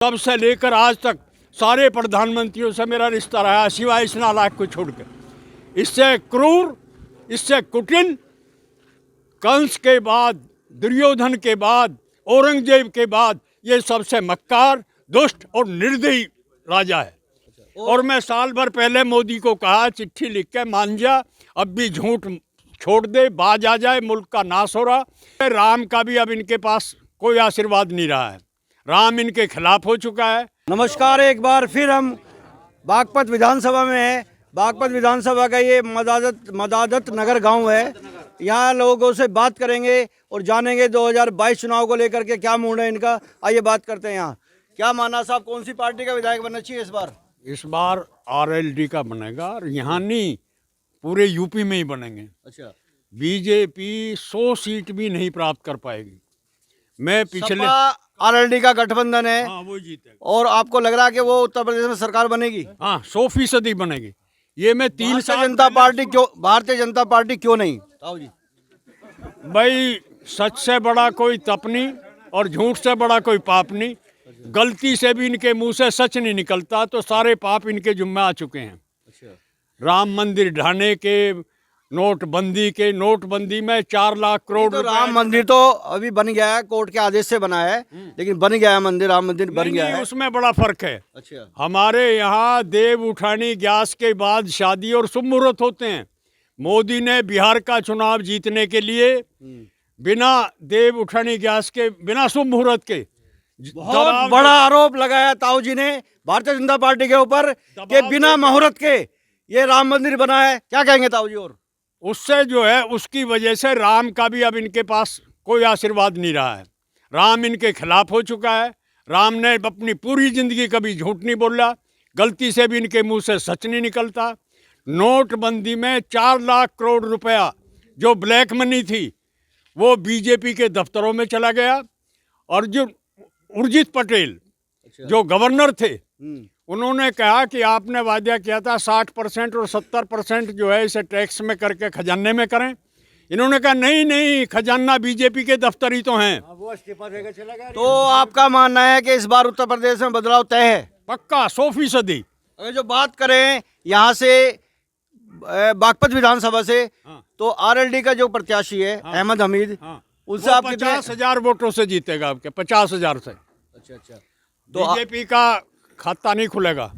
तब से लेकर आज तक सारे प्रधानमंत्रियों से मेरा रिश्ता रहा, सिवाय इस नालायक को छोड़कर। इससे क्रूर, इससे कुटिल, कंस के बाद, दुर्योधन के बाद, औरंगजेब के बाद ये सबसे मक्कार, दुष्ट और निर्दयी राजा है। और मैं साल भर पहले मोदी को कहा, चिट्ठी लिख के, मान जा, अब भी झूठ छोड़ दे, बाज आ जाए, मुल्क का नाश हो रहा। राम का भी अब इनके पास कोई आशीर्वाद नहीं रहा है, राम इनके खिलाफ हो चुका है। नमस्कार, एक बार फिर हम बागपत विधानसभा में हैं। बागपत विधानसभा का ये मदादत नगर गांव है। यहाँ लोगों से बात करेंगे और जानेंगे 2022 चुनाव को लेकर के क्या मूड है इनका। आइए बात करते हैं। यहाँ क्या माना साहब, कौन सी पार्टी का विधायक बनना चाहिए इस बार? इस बार आरएलडी का बनेगा, और यहाँ नहीं, पूरे यूपी में ही बनेंगे। अच्छा, बीजेपी 100 सीट भी नहीं प्राप्त कर पाएगी। मैं पिछले आरएलडी का गठबंधन है। हाँ, वो जीतेगा। और आपको लग रहा है कि वो उत्तर प्रदेश में सरकार बनेगी? हाँ, 100% बनेगी। ये मैं 3 साल भारतीय जनता पार्टी क्यों नहीं ताऊ जी? भाई, सच से बड़ा कोई तप नहीं और झूठ से बड़ा कोई पाप नहीं। गलती से भी इनके मुंह से सच नहीं निकलता तो सारे पाप इनके जुम्मे आ चुके हैं। अच्छा। राम मंदिर ढाने के, नोटबंदी में 4 लाख करोड़ तो राम मंदिर तो अभी बन गया है, कोर्ट के आदेश से बना है, लेकिन बन गया है मंदिर, राम मंदिर बन गया है। उसमें बड़ा फर्क है। अच्छा। हमारे यहाँ देव उठानी ग्यास के बाद शादी और शुभ मुहूर्त होते हैं। मोदी ने बिहार का चुनाव जीतने के लिए बिना देव उठानी ग्यास के, बिना शुभ मुहूर्त के, बहुत बड़ा आरोप लगाया ताऊ जी ने भारतीय जनता पार्टी के ऊपर कि बिना मुहूर्त के ये राम मंदिर बना है। क्या कहेंगे ताऊ जी? और उससे जो है, उसकी वजह से राम का भी अब इनके पास कोई आशीर्वाद नहीं रहा है। राम इनके खिलाफ हो चुका है। राम ने अपनी पूरी जिंदगी कभी झूठ नहीं बोला, गलती से भी इनके मुंह से सच नहीं निकलता। नोटबंदी में 4 लाख करोड़ रुपया जो ब्लैक मनी थी वो बीजेपी के दफ्तरों में चला गया। और जो उर्जित पटेल जो गवर्नर थे, उन्होंने कहा कि आपने वादा किया था 60% और 70% जो है इसे टैक्स में करके खजाने में करें। इन्होंने कहा नहीं, खजाना बीजेपी के दफ्तर ही तो हैं। वो इस्तीफा देकर चला गया। तो आपका मानना है कि इस बार उत्तर प्रदेश में बदलाव तय है? पक्का, 100%। अगर जो बात करें यहाँ से बागपत विधानसभा से, तो आरएलडी का जो प्रत्याशी है अहमद हमीद, उससे आप 50,000 वोटों से जीतेगा। आपके 50,000 से। अच्छा। तो बीजेपी का खाता नहीं खुलेगा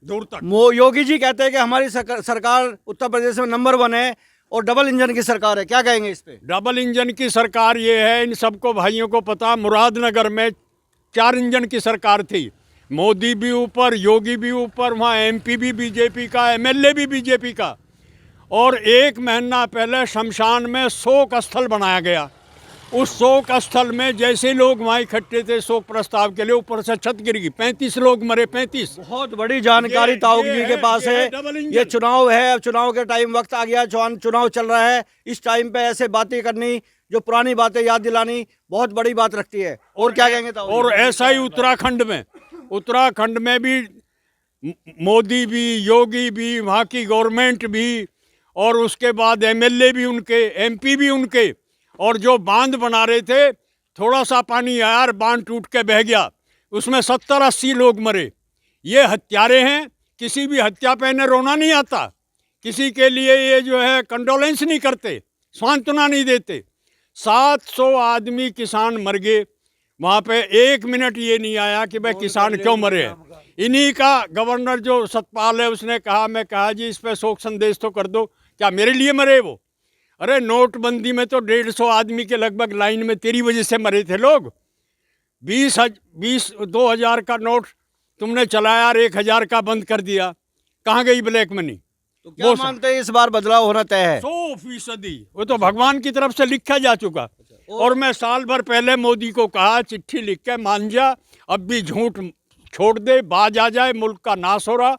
दूर तक। योगी जी कहते हैं कि हमारी सरकार उत्तर प्रदेश में नंबर 1 है और डबल इंजन की सरकार है। क्या कहेंगे इस पे? डबल इंजन की सरकार ये है, इन सबको भाइयों को पता, मुरादनगर में 4 इंजन की सरकार थी। मोदी भी ऊपर, योगी भी ऊपर, वहाँ एमपी भी बीजेपी का, एमएलए भी बीजेपी का। और 1 महीना पहले शमशान में शोक स्थल बनाया गया। उस शोक स्थल में जैसे लोग वहाँ इकट्ठे थे शोक प्रस्ताव के लिए, ऊपर से छत गिर गई, 35 लोग मरे। 35। बहुत बड़ी जानकारी ताऊ जी के पास है। ये चुनाव है, अब चुनाव के टाइम वक्त आ गया, चुनाव चल रहा है। इस टाइम पे ऐसे बातें करनी, जो पुरानी बातें याद दिलानी, बहुत बड़ी बात रखती है। और क्या कहेंगे ताऊ? और ऐसा ही उत्तराखंड में भी मोदी भी, योगी भी, वहाँ की गवर्नमेंट भी, और उसके बाद एमएलए भी उनके, एमपी भी उनके। और जो बांध बना रहे थे, थोड़ा सा पानी आया, बांध टूट के बह गया, उसमें 70-80 लोग मरे। ये हत्यारे हैं। किसी भी हत्या पे इन्हें रोना नहीं आता, किसी के लिए ये जो है कंडोलेंस नहीं करते, सांत्वना नहीं देते। 700 आदमी किसान मर गए वहाँ पे। 1 मिनट ये नहीं आया कि भाई किसान क्यों मरे हैं। इन्हीं का गवर्नर जो सतपाल है, उसने कहा, मैं कहा जी इस पे शोक संदेश तो कर दो। क्या मेरे लिए मरे वो? अरे नोटबंदी में तो 150 आदमी के लगभग लाइन में तेरी वजह से मरे थे लोग। 2,000 का नोट तुमने चलाया और 1,000 का बंद कर दिया। कहाँ गई ब्लैक मनी? तो क्या मानते हैं इस बार बदलाव होना तय है? 100%। वो तो भगवान की तरफ से लिखा जा चुका। और मैं साल भर पहले मोदी को कहा, चिट्ठी लिख के, मान जा, अब भी झूठ छोड़ दे, बाज आ जाए, मुल्क का नाश हो रहा।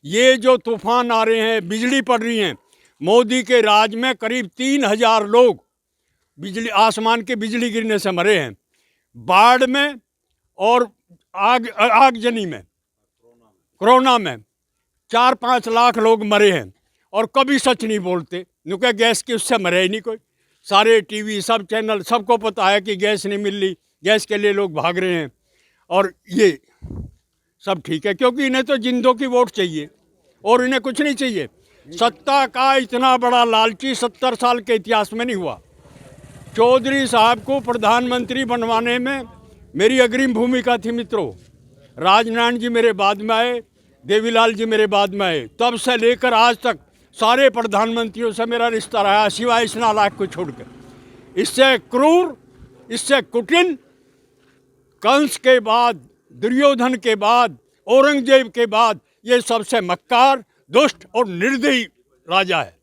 ये जो तूफान आ रहे हैं, बिजली पड़ रही हैं, मोदी के राज में करीब 3,000 लोग आसमान के बिजली गिरने से मरे हैं। बाढ़ में और आगजनी में, कोरोना में 4-5 लाख लोग मरे हैं। और कभी सच नहीं बोलते, क्योंकि गैस की उससे मरे ही नहीं कोई। सारे टीवी, सब चैनल, सबको पता है कि गैस नहीं मिल रही, गैस के लिए लोग भाग रहे हैं। और ये सब ठीक है, क्योंकि इन्हें तो जिंदों की वोट चाहिए और इन्हें कुछ नहीं चाहिए। सत्ता का इतना बड़ा लालची 70 साल के इतिहास में नहीं हुआ। चौधरी साहब को प्रधानमंत्री बनवाने में मेरी अग्रिम भूमिका थी मित्रों। राजनारायण जी मेरे बाद में आए, देवीलाल जी मेरे बाद में आए, तब से लेकर आज तक सारे प्रधानमंत्रियों से मेरा रिश्ता रहा, सिवाय इस नालायक को छोड़कर। इससे क्रूर, इससे कुटिल, कंस के बाद, दुर्योधन के बाद, औरंगजेब के बाद ये सबसे मक्कार, दुष्ट और निर्दयी राजा है।